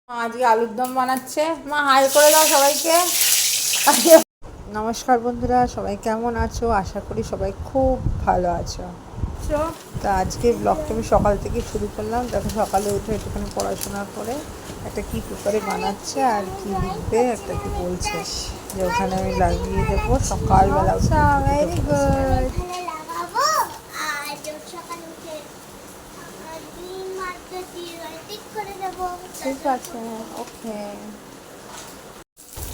আজকে আলুর দম বানাচ্ছে। মা হাই করে দাও সবাইকে। নমস্কার বন্ধুরা, সবাই কেমন আছো? আশা করি সবাই খুব ভালো আছো। তা আজকে ব্লগটা আমি সকাল থেকে শুরু করলাম। দেখো সকালে উঠে একটুখানি পড়াশোনা করে একটা কি পেপারে বানাচ্ছে আর কি লিখবে একটা কি বলছে যে ওখানে আমি লাগিয়ে দেবো সকালবেলা। Very good. ঠিক আছে, ওকে।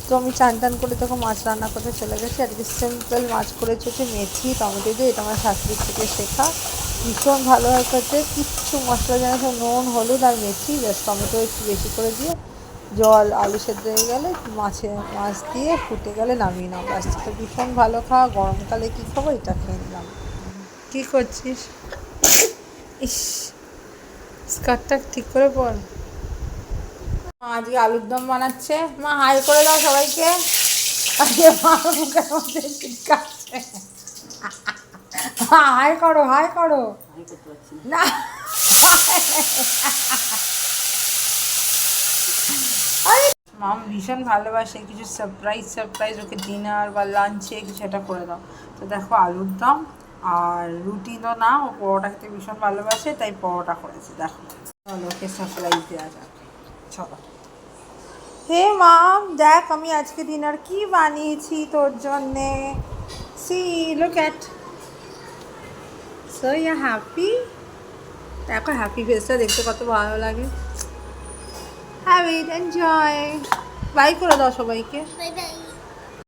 তো আমি চান টান করে তখন মাছ রান্না করতে চলে গেছি। আজকে সিম্পল মাছ করেছি হচ্ছে মেথি টমেটো দিয়ে। এটা আমার শাশুড়ির থেকে শেখা, ভীষণ ভালো হয় করতে। কিচ্ছু মশলা জানা, সব নুন হলুদ আর মেথি, ব্যাস টমেটো একটু বেশি করে দিয়ে জল আলু সেদ্ধ হয়ে গেলে মাছ দিয়ে ফুটে গেলে নামিয়ে নাও, ব্যাস। তো ভীষণ ভালো খাওয়া। গরমকালে কী খাবো, এটা খেয়ে নিলাম। কী করছিস? ইস, স্কার্টটা ঠিক করে পর। আজকে আলুর দম বানাচ্ছে। মা হাই করে দাও সবাইকে। আজকে মার মুখের মধ্যে চিৎকাচ্ছে। হাই করো, হাই করো না। মাম ভীষণ ভালোবাসে কিছু সারপ্রাইজ ওকে ডিনার বা লাঞ্চে কিছু একটা করে দাও। তো দেখো আলুর দম আর রুটি তো না, ও পরোটা খেতে ভীষণ ভালোবাসে, তাই পরোটা করেছে। দেখো চলো ওকে সারপ্রাইজ দেওয়া যাক, চলো। হে মাম, দেখ আমি আজকে ডিনার কি বানিয়েছি তোর জন্যে। See, look at. So you happy? দেখো হ্যাপি ফেসটা দেখতে কত ভালো লাগে। Have it, enjoy. বাই করে দাও সবাইকে। Bye bye.